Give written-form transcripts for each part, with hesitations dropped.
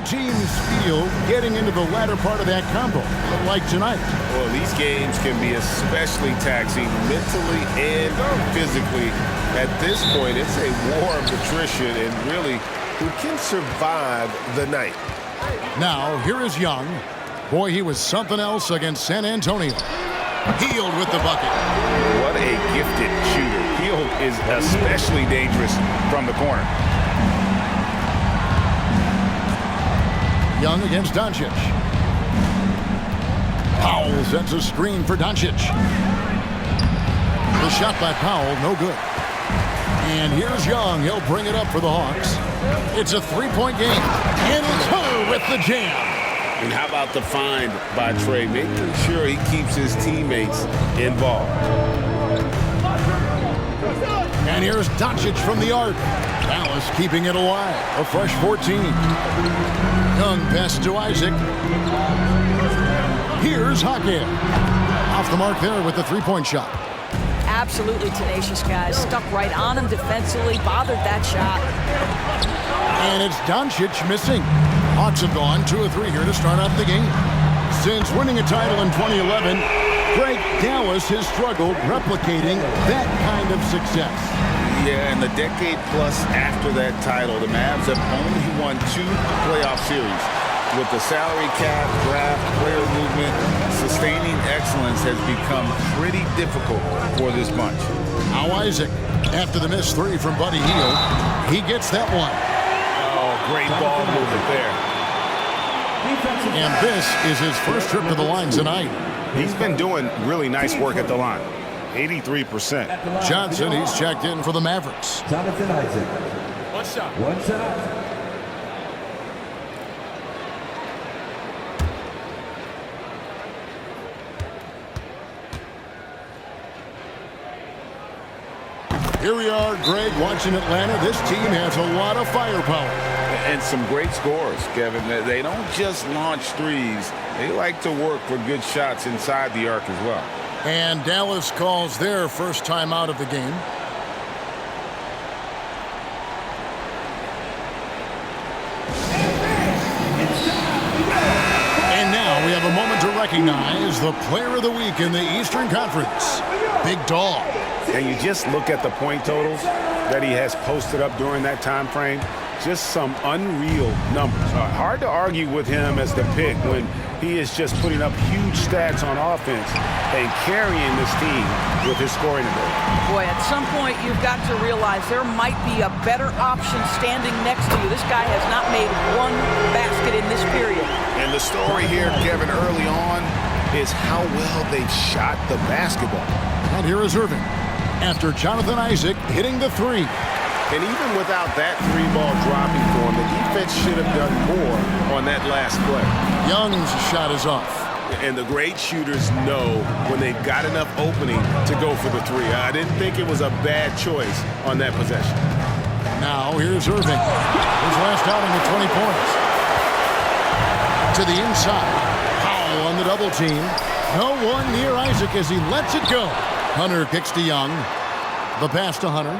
teams feel getting into the latter part of that combo, like tonight? Well, these games can be especially taxing mentally and physically. At this point, it's a war of attrition, and really, who can survive the night? Now, here is Young. Boy, he was something else against San Antonio. Hield with the bucket. What a gifted shooter. Hield is especially dangerous from the corner. Young against Doncic. Powell sets a screen for Doncic. The shot by Powell, no good. And here's Young. He'll bring it up for the Hawks. It's a three-point game. And it's Hunter with the jam. And how about the find by Trey, making sure he keeps his teammates involved. And here's Doncic from the arc. Dallas keeping it alive. A fresh 14. Young passes to Isaac. Here's Hackett. Off the mark there with the three-point shot. Absolutely tenacious, guys. Stuck right on him defensively, bothered that shot. And it's Doncic missing. Hawks have gone 2 of 3 here to start out the game. Since winning a title in 2011, Greg, Dallas has struggled replicating that kind of success. Yeah, and the decade plus after that title, the Mavs have only won 2 playoff series. With the salary cap, draft, player movement, sustaining excellence has become pretty difficult for this bunch. Now Isaac, after the missed 3 from Buddy Hield, he gets that one. Oh, great ball movement there. And this is his first trip to the line tonight. He's been doing really nice work at the line. 83%. Johnson, he's checked in for the Mavericks. Jonathan Isaac. One shot. One shot. Here we are, Greg, watching Atlanta. This team has a lot of firepower. And some great scores, Kevin. They don't just launch threes. They like to work for good shots inside the arc as well. And Dallas calls their first time out of the game. And now we have a moment to recognize the player of the week in the Eastern Conference, Big Dog. And you just look at the point totals that he has posted up during that time frame. Just some unreal numbers. Hard to argue with him as the pick when he is just putting up huge stats on offense and carrying this team with his scoring ability. Boy, at some point you've got to realize there might be a better option standing next to you. This guy has not made one basket in this period. And the story here, Kevin, early on is how well they've shot the basketball. And here is Irving after Jonathan Isaac hitting the 3. And even without that 3-ball dropping for him, the defense should have done more on that last play. Young's shot is off. And the great shooters know when they've got enough opening to go for the 3. I didn't think it was a bad choice on that possession. Now here's Irving. His last outing with 20 points. To the inside. Powell on the double team. No one near Isaac as he lets it go. Hunter kicks to Young. The pass to Hunter.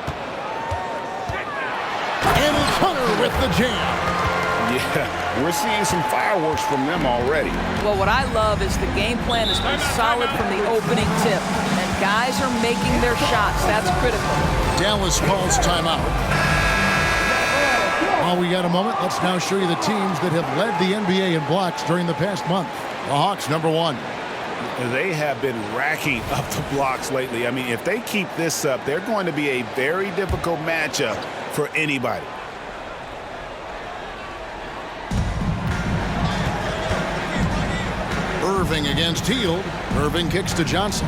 And it's Hunter with the jam. Yeah, we're seeing some fireworks from them already. Well, what I love is the game plan has been solid from the opening tip. And guys are making their shots. That's critical. Dallas calls timeout. While we got a moment, let's now show you the teams that have led the NBA in blocks during the past month. The Hawks, #1. They have been racking up the blocks lately. I mean, if they keep this up, they're going to be a very difficult matchup for anybody. Irving against Hield. Irving kicks to Johnson.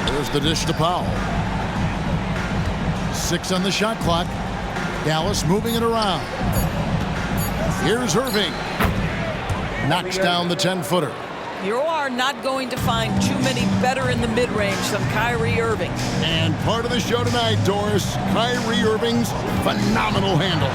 There's the dish to Powell. 6 on the shot clock. Dallas moving it around. Here's Irving. Knocks down the 10-footer. You are not going to find too many better in the mid-range than Kyrie Irving. And part of the show tonight, Doris, Kyrie Irving's phenomenal handle.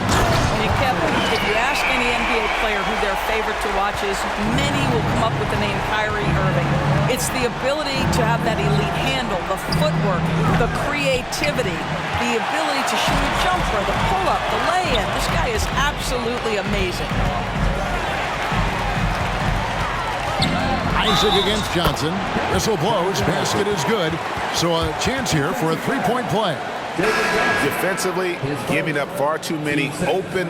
Hey, Kevin, if you ask any NBA player who their favorite to watch is many will come up with the name Kyrie Irving. It's the ability to have that elite handle, the footwork, the creativity, the ability to shoot a jumper, the pull-up, the lay-in. This guy is absolutely amazing. Isaac against Johnson. Whistle blows. Basket is good. So a chance here for a three-point play. Defensively, giving up far too many open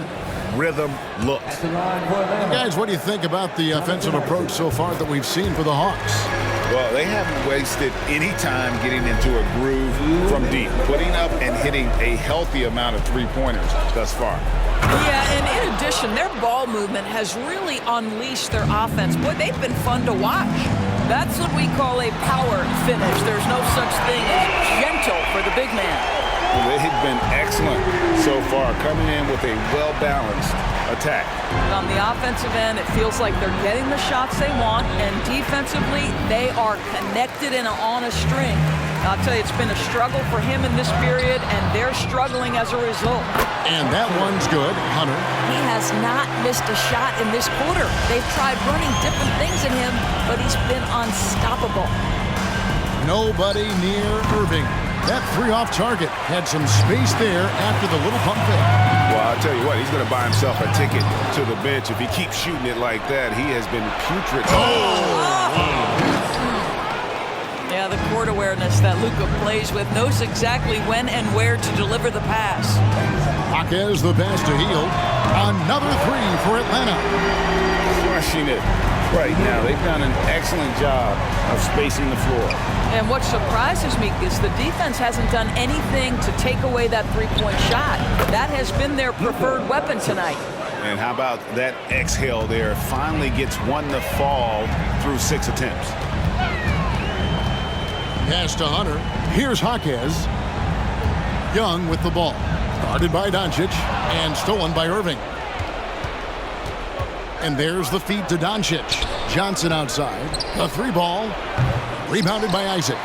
rhythm looks. Guys, what do you think about the offensive approach so far that we've seen for the Hawks? Well, they haven't wasted any time getting into a groove from deep, putting up and hitting a healthy amount of three-pointers thus far. Yeah, and in addition, their ball movement has really unleashed their offense. Boy, they've been fun to watch. That's what we call a power finish. There's no such thing as gentle for the big man. Well, they've been excellent so far, coming in with a well-balanced attack. On the offensive end, it feels like they're getting the shots they want, and defensively, they are connected and on a string. I'll tell you, it's been a struggle for him in this period, and they're struggling as a result. And that one's good. Hunter. He has not missed a shot in this quarter. They've tried running different things in him, but he's been unstoppable. Nobody near Irving. That three off target had some space there after the little pump fake. Well, I'll tell you what, he's going to buy himself a ticket to the bench. If he keeps shooting it like that, he has been putrid. Yeah, the court awareness that Luka plays with, knows exactly when and where to deliver the pass. Jaquez the pass to Hield. Another three for Atlanta. Crushing it right now. They've done an excellent job of spacing the floor. And what surprises me is the defense hasn't done anything to take away that three-point shot. That has been their preferred weapon tonight. And how about that exhale there? Finally gets one to fall through 6 attempts. Pass to Hunter. Here's Jaquez. Young with the ball. Guarded by Doncic and stolen by Irving. And there's the feed to Doncic. Johnson outside. A three ball. Rebounded by Isaac.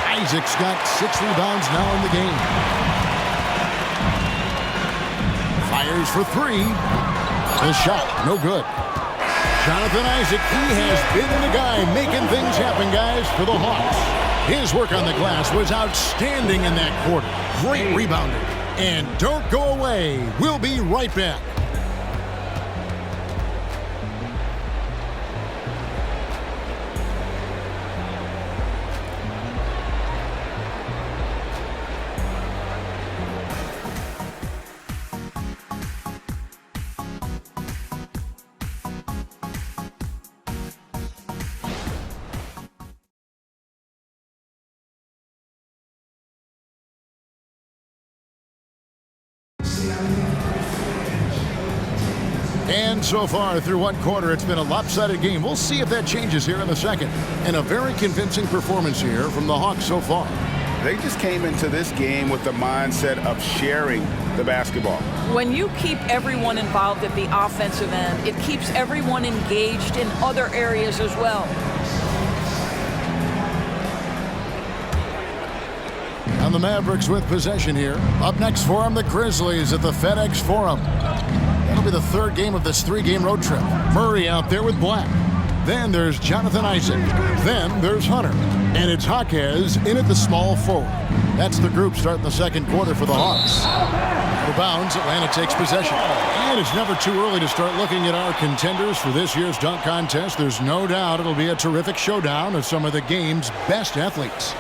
Isaac's got 6 rebounds now in the game. Fires for three. The shot, no good. Jonathan Isaac, he has been the guy making things happen, guys, for the Hawks. His work on the glass was outstanding in that quarter. Great rebounding. And don't go away. We'll be right back. And so far through one quarter, it's been a lopsided game. We'll see if that changes here in the second. And a very convincing performance here from the Hawks so far. They just came into this game with the mindset of sharing the basketball. When you keep everyone involved at the offensive end, it keeps everyone engaged in other areas as well. And the Mavericks with possession here. Up next for them, the Grizzlies at the FedEx Forum. That'll be the third game of this 3-game road trip. Murray out there with Black. Then there's Jonathan Isaac. Then there's Hunter. And it's Jaquez in at the small forward. That's the group starting the second quarter for the Hawks. Out of bounds, Atlanta takes possession. And it's never too early to start looking at our contenders for this year's dunk contest. There's no doubt it'll be a terrific showdown of some of the game's best athletes.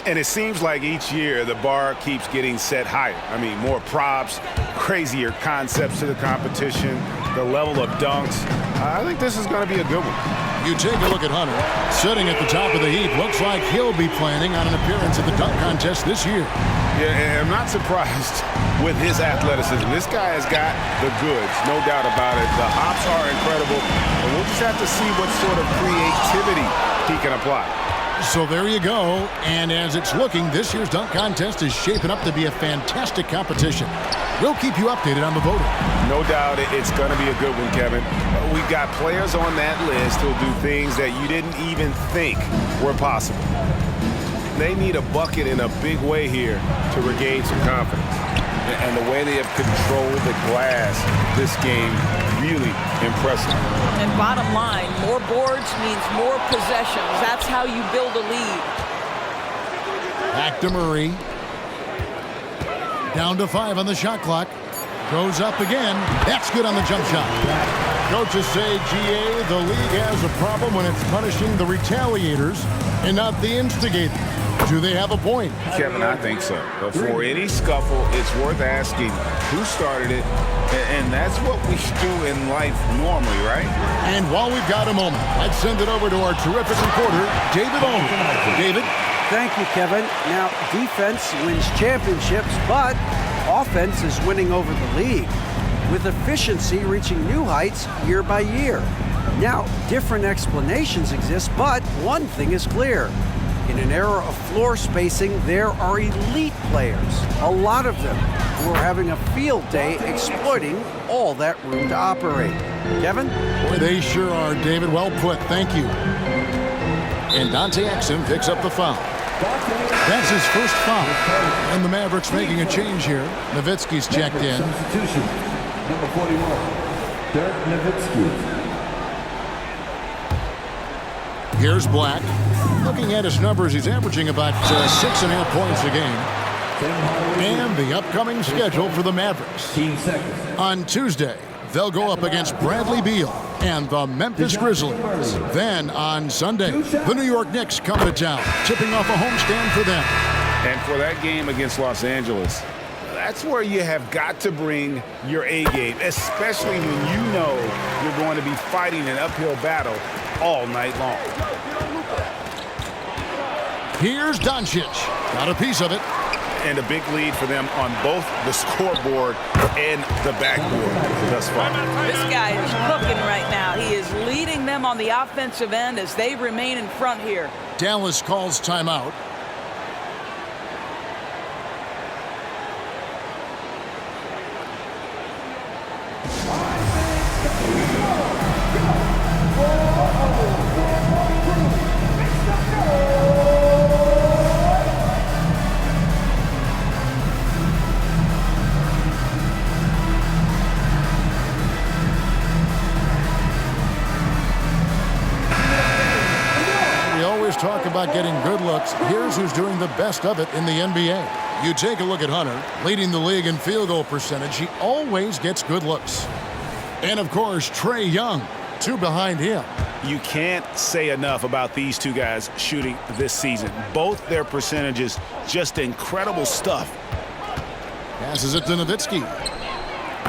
And it seems like each year the bar keeps getting set higher. I mean, more props, crazier concepts to the competition, the level of dunks. I think this is going to be a good one. You take a look at Hunter, sitting at the top of the heap. Looks like he'll be planning on an appearance at the dunk contest this year. Yeah, and I'm not surprised with his athleticism. This guy has got the goods, no doubt about it. The hops are incredible, and we'll just have to see what sort of creativity he can apply. So there you go, and as it's looking, this year's dunk contest is shaping up to be a fantastic competition. We'll keep you updated on the voting. No doubt it's going to be a good one, Kevin. We've got players on that list who'll do things that you didn't even think were possible. They need a bucket in a big way here to regain some confidence. And the way they have controlled the glass this game, really impressive. And bottom line, more boards means more possessions. That's how you build a lead. Back to Murray. Down to 5 on the shot clock. Goes up again. That's good on the jump shot. Coaches say, GA, the league has a problem when it's punishing the retaliators and not the instigators. Do they have a point? Kevin, I think so. But for any scuffle, it's worth asking who started it, and that's what we do in life normally, right? And while we've got a moment, let's send it over to our terrific reporter, David Olin. David? Thank you, Kevin. Now, defense wins championships, but offense is winning over the league, with efficiency reaching new heights year by year. Now, different explanations exist, but one thing is clear. In an era of floor spacing, there are elite players, a lot of them, who are having a field day exploiting all that room to operate. Kevin? Boy, they sure are, David. Well put. Thank you. And Dante Exum picks up the foul. That's his first foul. And the Mavericks making a change here. Nowitzki's checked in. Substitution, number 41, Dirk Nowitzki. Here's Black. Looking at his numbers, he's averaging about 6.5 points a game. And the upcoming schedule for the Mavericks. On Tuesday, they'll go up against Bradley Beal and the Memphis Grizzlies. Then on Sunday, the New York Knicks come to town, tipping off a homestand for them. And for that game against Los Angeles, that's where you have got to bring your A game, especially when you know you're going to be fighting an uphill battle all night long. Here's Doncic. Got a piece of it. And a big lead for them on both the scoreboard and the backboard thus far. This guy is cooking right now. He is leading them on the offensive end as they remain in front here. Dallas calls timeout. Talk about getting good looks. Here's who's doing the best of it in the NBA. You take a look at Hunter, leading the league in field goal percentage. He always gets good looks. And, of course, Trae Young, 2 behind him. You can't say enough about these two guys shooting this season. Both their percentages, just incredible stuff. Passes it to Nowitzki.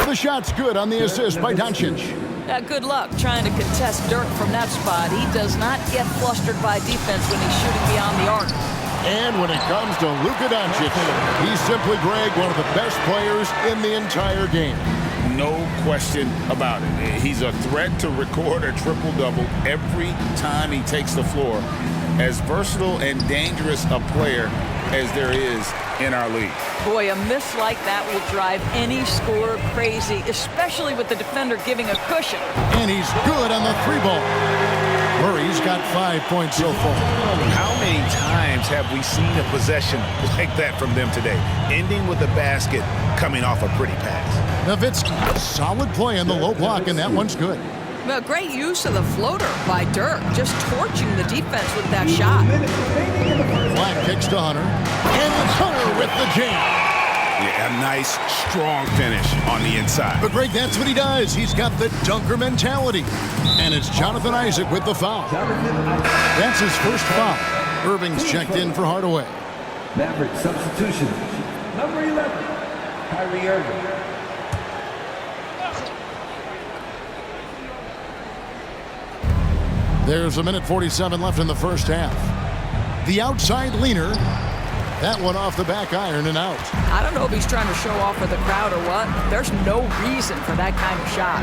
The shot's good on the assist by Doncic. Good luck trying to contest Dirk from that spot. He does not get flustered by defense when he's shooting beyond the arc. And when it comes to Luka Doncic, he's simply, Greg, one of the best players in the entire game. No question about it. He's a threat to record a triple-double every time he takes the floor. As versatile and dangerous a player as there is in our league. Boy, a miss like that will drive any scorer crazy, especially with the defender giving a cushion. And he's good on the 3-ball. Murray's got 5 points so far. How many times have we seen a possession like that from them today, ending with a basket coming off a pretty pass? Nowitzki, solid play on the low block, and that one's good. Well, great use of the floater by Dirk, just torching the defense with that shot. Black kicks to Hunter, and Hunter with the jam. Yeah, a nice, strong finish on the inside. But, Greg, that's what he does. He's got the dunker mentality. And it's Jonathan Isaac with the foul. That's his first foul. Irving's checked in for Hardaway. Mavericks substitution, number 11, Kyrie Irving. There's 1:47 left in the first half. The outside leaner. That one off the back iron and out. I don't know if he's trying to show off for the crowd or what. There's no reason for that kind of shot.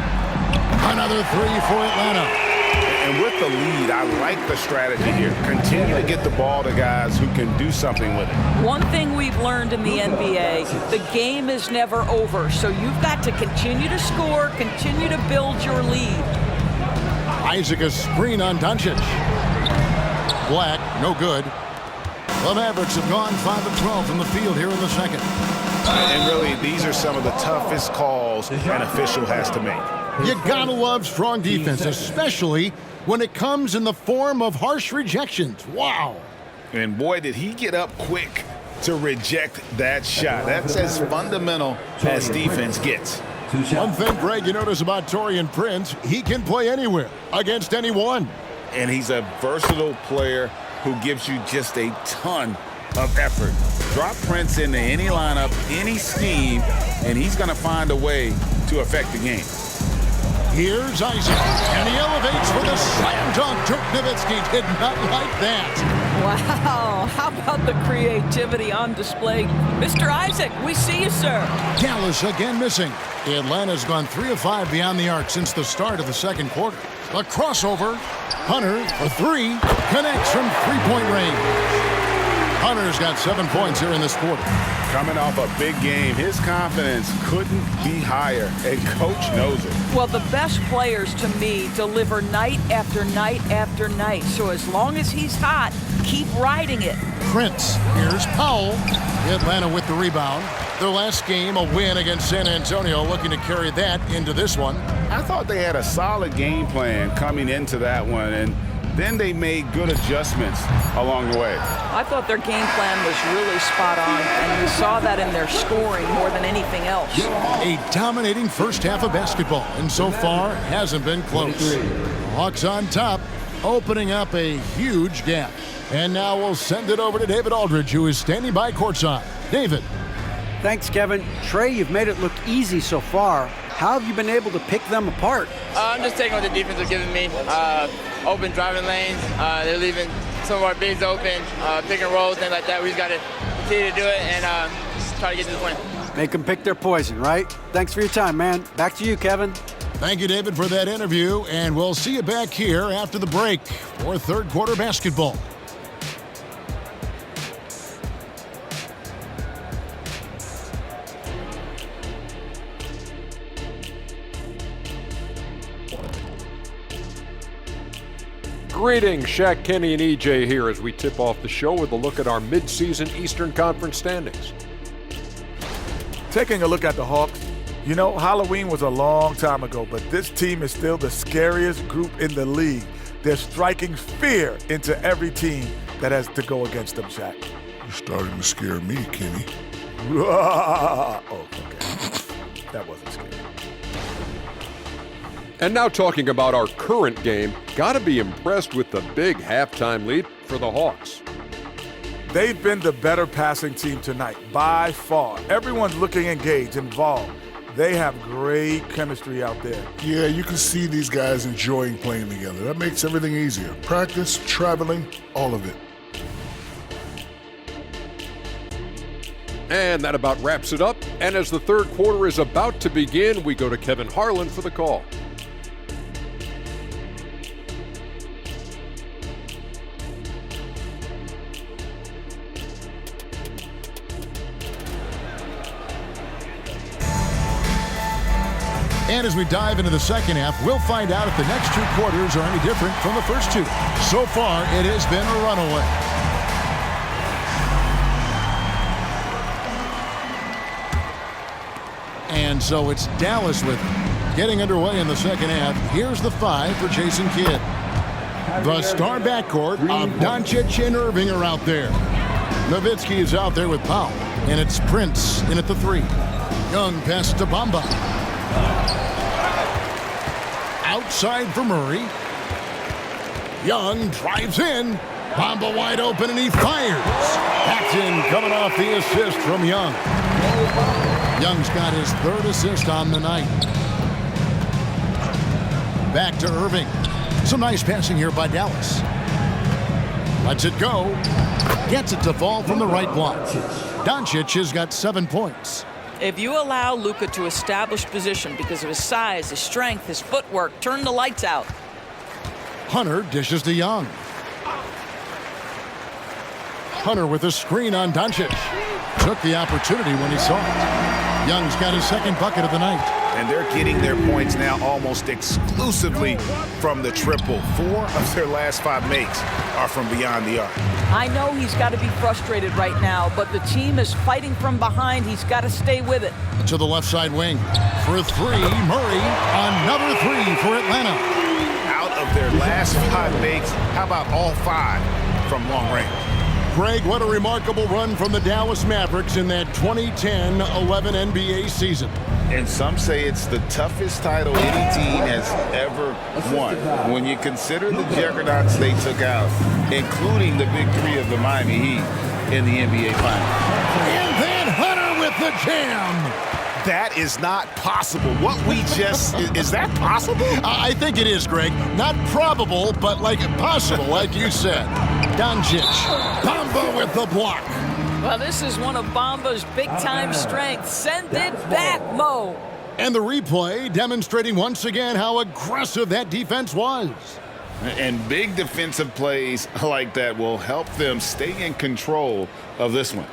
Another 3 for Atlanta. And with the lead, I like the strategy here. Continue to get the ball to guys who can do something with it. One thing we've learned in the NBA, the game is never over. So you've got to continue to score, continue to build your lead. Isaac, a screen on Doncic. Black, no good. The Mavericks have gone 5 of 12 from the field here in the second. And really, these are some of the toughest calls an official has to make. You gotta love strong defense, especially when it comes in the form of harsh rejections. Wow. And boy, did he get up quick to reject that shot. That's as fundamental as defense gets. One thing, Greg, you notice about Taurean Prince, he can play anywhere, against anyone. And he's a versatile player who gives you just a ton of effort. Drop Prince into any lineup, any scheme, and he's going to find a way to affect the game. Here's Isaac, and he elevates for the slam dunk. Dirk Nowitzki did not like that. Wow, how about the creativity on display? Mr. Isaac, we see you, sir. Dallas again missing. Atlanta's gone 3 of 5 beyond the arc since the start of the second quarter. A crossover. Hunter for 3. Connects from three-point range. Hunter's got 7 points here in this quarter. Coming off a big game, his confidence couldn't be higher, and Coach knows it. Well, the best players, to me, deliver night after night after night. So as long as he's hot, keep riding it. Prince. Here's Powell. Atlanta with the rebound. Their last game, a win against San Antonio, looking to carry that into this one. I thought they had a solid game plan coming into that one, and then they made good adjustments along the way. I thought their game plan was really spot on, and you saw that in their scoring more than anything else. A dominating first half of basketball, and so far hasn't been close. Hawks on top, opening up a huge gap. And now we'll send it over to David Aldridge, who is standing by courtside. David. Thanks, Kevin. Trey, you've made it look easy so far. How have you been able to pick them apart? I'm just taking what the defense is giving me. Open driving lanes. They're leaving some of our bigs open, pick and rolls, things like that. We just got to continue to do it and try to get to the win. Make them pick their poison, right? Thanks for your time, man. Back to you, Kevin. Thank you, David, for that interview, and we'll see you back here after the break for third quarter basketball. Greetings, Shaq, Kenny, and EJ here as we tip off the show with a look at our mid-season Eastern Conference standings. Taking a look at the Hawks, you know, Halloween was a long time ago, but this team is still the scariest group in the league. They're striking fear into every team that has to go against them, Shaq. You're starting to scare me, Kenny. Oh, okay. That wasn't scary. And now talking about our current game, gotta be impressed with the big halftime lead for the Hawks. They've been the better passing team tonight, by far. Everyone's looking engaged, involved. They have great chemistry out there. Yeah, you can see these guys enjoying playing together. That makes everything easier. Practice, traveling, all of it. And that about wraps it up. And as the third quarter is about to begin, we go to Kevin Harlan for the call. And as we dive into the second half, we'll find out if the next two quarters are any different from the first two. So far, it has been a runaway. And so it's Dallas with it. Getting underway in the second half, here's the 5 for Jason Kidd. The star backcourt of Doncic and Irving are out there. Nowitzki is out there with Powell, and it's Prince in at the 3. Young pass to Bamba. Outside for Murray. Young drives in. Bamba wide open, and he fires. Paxton coming off the assist from Young. Young's got his third assist on the night. Back to Irving. Some nice passing here by Dallas. Lets it go. Gets it to fall from the right block. Doncic has got 7 points. If you allow Luka to establish position because of his size, his strength, his footwork, turn the lights out. Hunter dishes to Young. Hunter with a screen on Doncic. Took the opportunity when he saw it. Young's got his second bucket of the night. and they're getting their points now almost exclusively from the triple. 4 of their last 5 makes are from beyond the arc. I know he's got to be frustrated right now, but the team is fighting from behind. He's got to stay with it. To the left side wing. For 3, Murray. Another 3 for Atlanta. Out of their last 5 makes, how about all 5 from long range? Greg, what a remarkable run from the Dallas Mavericks in that 2010-11 NBA season. And some say it's the toughest title any team has ever won. When you consider the juggernauts they took out, including the big 3 of the Miami Heat in the NBA Finals. And then Hunter with the jam. That is not possible. What we just, is that possible? I think it is, Greg. Not probable, but like possible, like you said. Doncic, Bamba with the block. Well, this is one of Bamba's big-time strengths. Send it back, Mo. And the replay demonstrating once again how aggressive that defense was. And big defensive plays like that will help them stay in control of this one.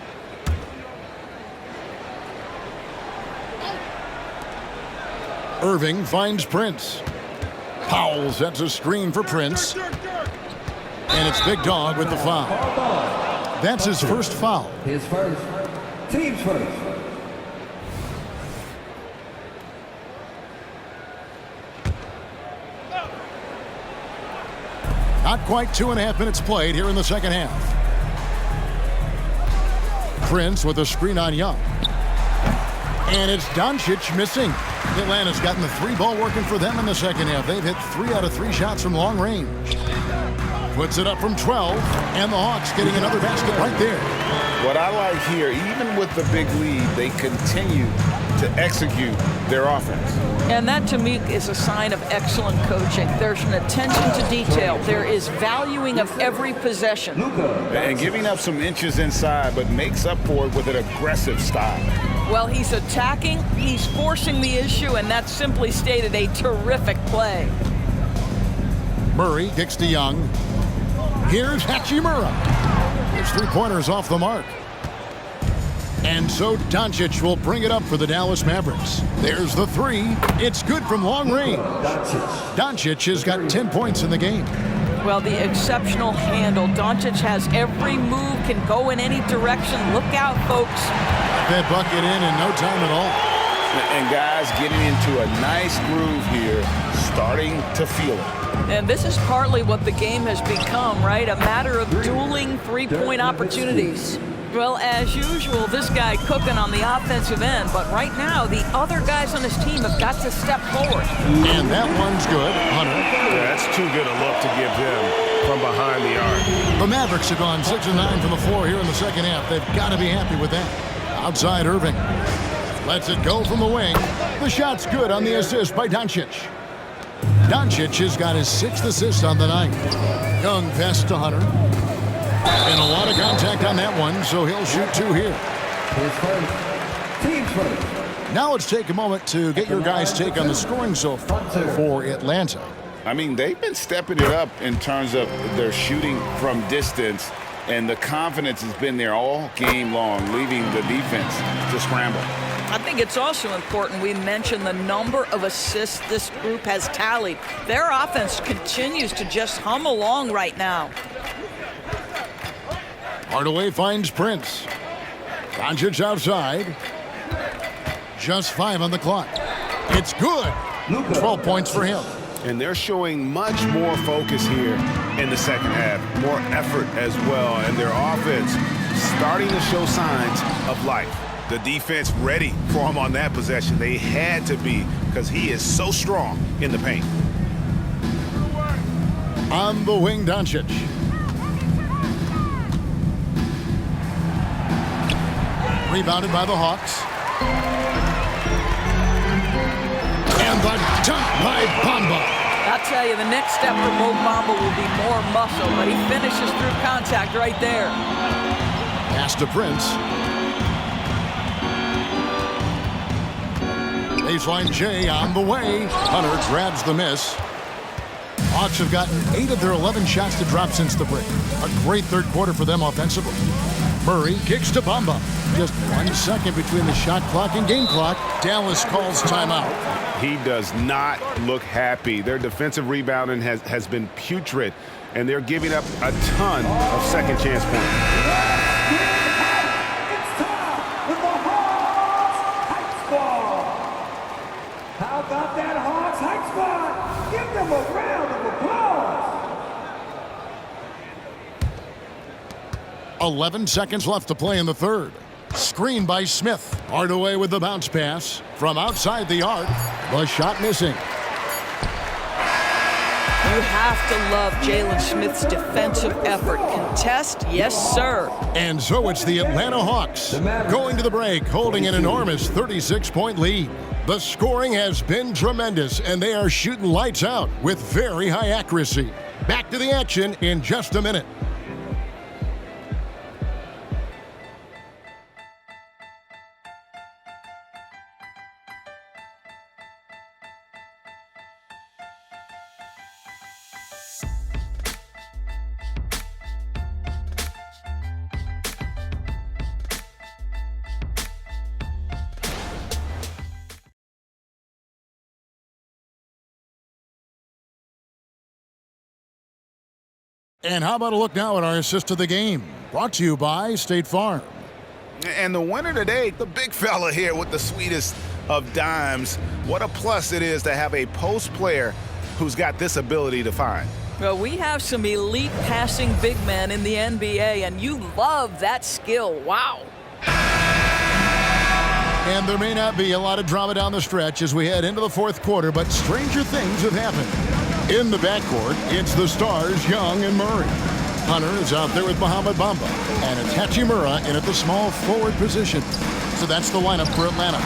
Irving finds Prince. Powell sets a screen for Prince. And it's Big Dog with the foul. That's his first foul. His first. Team's first. Not quite 2.5 minutes played here in the second half. Prince with a screen on Young. And it's Doncic missing. Atlanta's gotten the 3-ball working for them in the second half. They've hit 3 out of 3 shots from long range. Puts it up from 12, and the Hawks getting another basket right there. What I like here, even with the big lead, they continue to execute their offense. And that, to me, is a sign of excellent coaching. There's an attention to detail. There is valuing of every possession. And giving up some inches inside, but makes up for it with an aggressive style. Well, he's attacking, he's forcing the issue, and that's simply stated a terrific play. Murray kicks to Young. Here's Hachimura. His 3-pointers off the mark. And so Doncic will bring it up for the Dallas Mavericks. There's the 3. It's good from long range. Doncic has got 10 points in the game. Well, the exceptional handle. Doncic has every move, can go in any direction. Look out, folks. That bucket in no time at all. And guys getting into a nice groove here, starting to feel it. And this is partly what the game has become, right? A matter of dueling 3-point opportunities. Well, as usual, this guy cooking on the offensive end, but right now, the other guys on his team have got to step forward. And that one's good, Hunter. Yeah, that's too good a look to give him from behind the arc. The Mavericks have gone 6 of 9 from the floor here in the second half. They've got to be happy with that. Outside Irving. Lets it go from the wing. The shot's good on the assist by Doncic. Doncic has got his 6th assist on the night. Young pass to Hunter. And a lot of contact on that one, so he'll shoot 2 here. His first. Team's first. Now let's take a moment to get your guys' take on the scoring so far for Atlanta. I mean, they've been stepping it up in terms of their shooting from distance, and the confidence has been there all game long, leaving the defense to scramble. I think it's also important we mention the number of assists this group has tallied. Their offense continues to just hum along right now. Hardaway finds Prince. Doncic outside. Just 5 on the clock. It's good. 12 points for him. And they're showing much more focus here in the second half. More effort as well. And their offense starting to show signs of life. The defense ready for him on that possession. They had to be because he is so strong in the paint. On the wing, Doncic. Rebounded by the Hawks. And the dunk by Bamba. I'll tell you, the next step for Mo Bamba will be more muscle, but he finishes through contact right there. Pass to Prince. Baseline J on the way. Hunter grabs the miss. Hawks have gotten 8 of their 11 shots to drop since the break. A great third quarter for them offensively. Murray kicks to Bamba. Just 1 second between the shot clock and game clock. Dallas calls timeout. He does not look happy. Their defensive rebounding has been putrid, and they're giving up a ton of second chance points. It's time with the Hawks Hype Squad. How about that Hawks Hype Squad? Give them a round of applause. 11 seconds left to play in the third. Screen by Smith. Hardaway with the bounce pass. From outside the arc, the shot missing. You have to love Jalen Smith's defensive effort. Contest, yes, sir. And so it's the Atlanta Hawks going to the break, holding an enormous 36-point lead. The scoring has been tremendous, and they are shooting lights out with very high accuracy. Back to the action in just a minute. And how about a look now at our assist of the game? Brought to you by State Farm. And the winner today, the big fella here with the sweetest of dimes. What a plus it is to have a post player who's got this ability to find. Well, we have some elite passing big men in the NBA, and you love that skill. Wow. And there may not be a lot of drama down the stretch as we head into the fourth quarter, but stranger things have happened. In the backcourt, it's the stars, Young and Murray. Hunter is out there with Muhammad Bamba, and it's Hachimura in at the small forward position. So that's the lineup for Atlanta.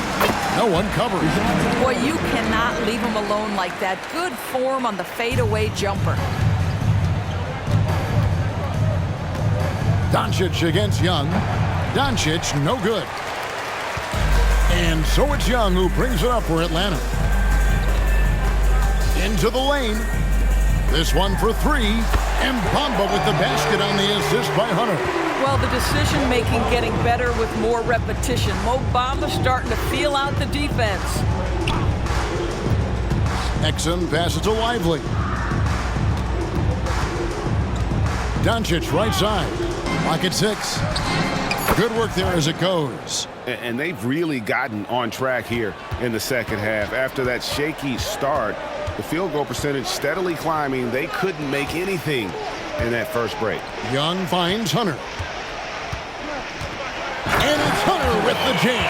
No one covers. Boy, you cannot leave him alone like that. Good form on the fadeaway jumper. Doncic against Young. Doncic, no good. And so it's Young who brings it up for Atlanta. Into the lane. This one for three. And Bamba with the basket on the assist by Hunter. Well, the decision-making getting better with more repetition. Mo Bamba starting to feel out the defense. Exum passes to Lively. Doncic right side. Lock at 6. Good work there as it goes. And they've really gotten on track here in the second half. After that shaky start, the field goal percentage steadily climbing. They couldn't make anything in that first break. Young finds Hunter. And it's Hunter with the jam.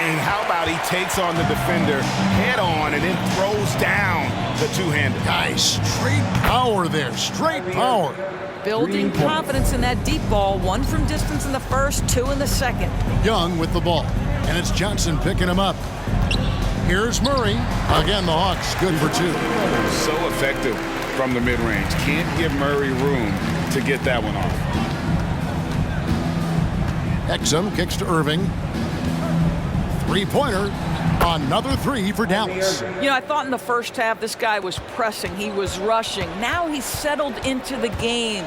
And how about he takes on the defender head on and then throws down the two-hander. Guys, straight power there. Straight power. Building confidence in that deep ball. 1 from distance in the first, 2 in the second. Young with the ball. And it's Johnson picking him up. Here's Murray. Again, the Hawks good for 2. So effective from the mid-range. Can't give Murray room to get that one off. Exum kicks to Irving. Three-pointer. Another 3 for Dallas. You know, I thought in the first half this guy was pressing. He was rushing. Now he's settled into the game.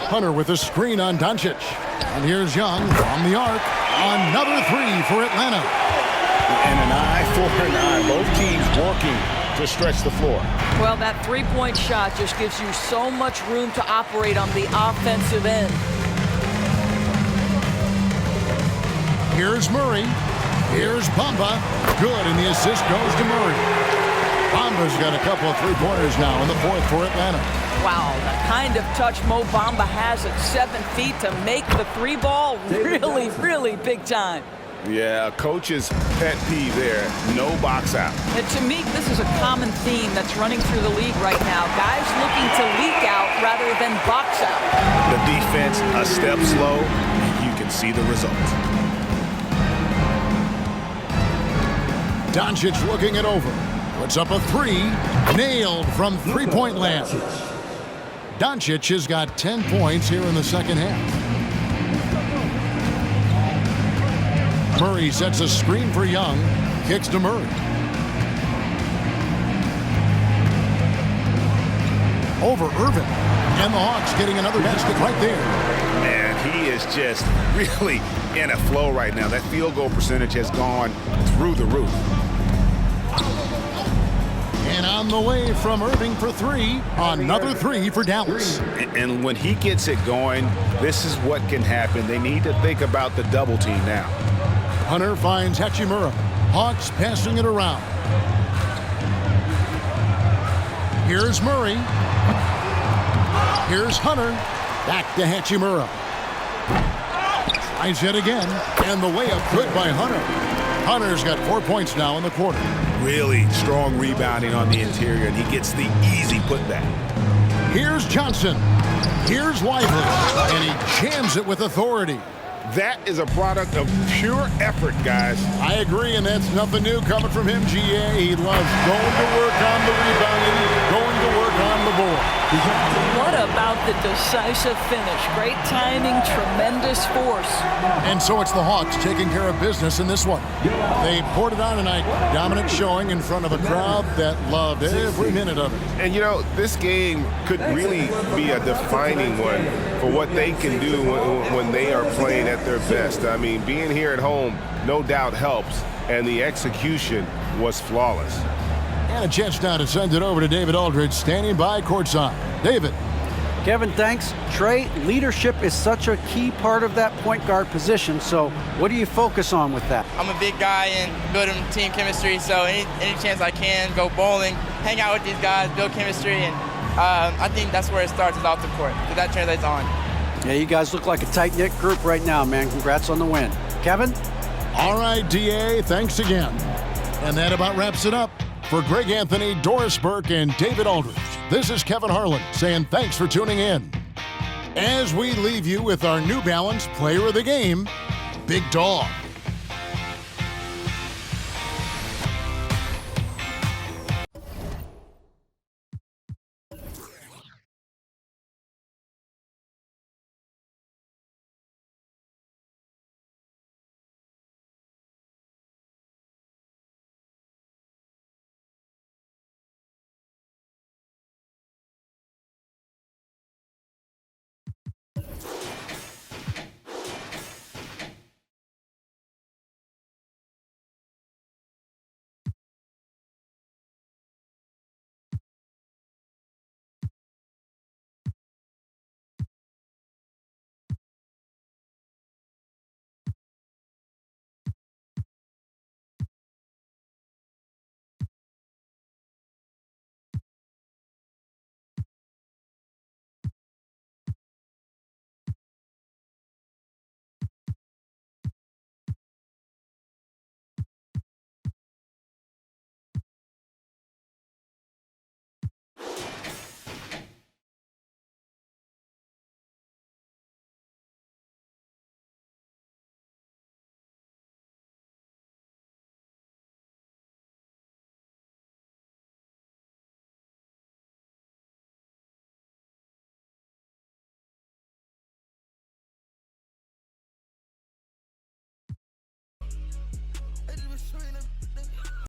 Hunter with a screen on Doncic. And here's Young from the arc. Another 3 for Atlanta. And an eye for an eye. Both teams working to stretch the floor. Well, that three-point shot just gives you so much room to operate on the offensive end. Here's Murray. Here's Bamba. Good, and the assist goes to Murray. Bamba's got a couple of three-pointers now in the fourth for Atlanta. Wow, the kind of touch Mo Bamba has at 7 feet to make the 3-ball really, really big time. Yeah, a coach's pet peeve there. No box out. And to me, this is a common theme that's running through the league right now. Guys looking to leak out rather than box out. The defense a step slow, and you can see the results. Doncic looking it over. Puts up a 3. Nailed from three-point land. Doncic has got 10 points here in the second half. Murray sets a screen for Young. Kicks to Murray. Over Irving. And the Hawks getting another basket right there. Man, he is just really in a flow right now. That field goal percentage has gone through the roof. And on the way from Irving for three. Another three for Dallas. And when he gets it going, this is what can happen. They need to think about the double team now. Hunter finds Hachimura. Hawks passing it around. Here's Murray. Here's Hunter. Back to Hachimura. Tries it again. And the layup good by Hunter. Hunter's got 4 points now in the quarter. Really strong rebounding on the interior, and he gets the easy putback. Here's Johnson. Here's Lively. And he jams it with authority. That is a product of pure effort, guys. I agree, and that's nothing new coming from him, GA. He loves going to work on the rebounding, going to work on the board. What about the decisive finish? Great timing, tremendous force. And so it's the Hawks taking care of business in this one. They poured it on tonight. Dominant showing in front of a crowd that loved every minute of it. And, you know, this game could really be a defining one for what they can do when they are playing at their best. I mean, being here at home no doubt helps, and the execution was flawless. And a chance now to send it over to David Aldridge, standing by courtside. David. Kevin, thanks. Trey, leadership is such a key part of that point guard position, so what do you focus on with that? I'm a big guy and building team chemistry, so any chance I can, go bowling, hang out with these guys, build chemistry, and I think that's where it starts, is off the court, because that translates on. Yeah, you guys look like a tight-knit group right now, man. Congrats on the win. Kevin? All right, DA, thanks again. And that about wraps it up. For Greg Anthony, Doris Burke, and David Aldridge, this is Kevin Harlan saying thanks for tuning in. As we leave you with our New Balance Player of the Game, Big Dog.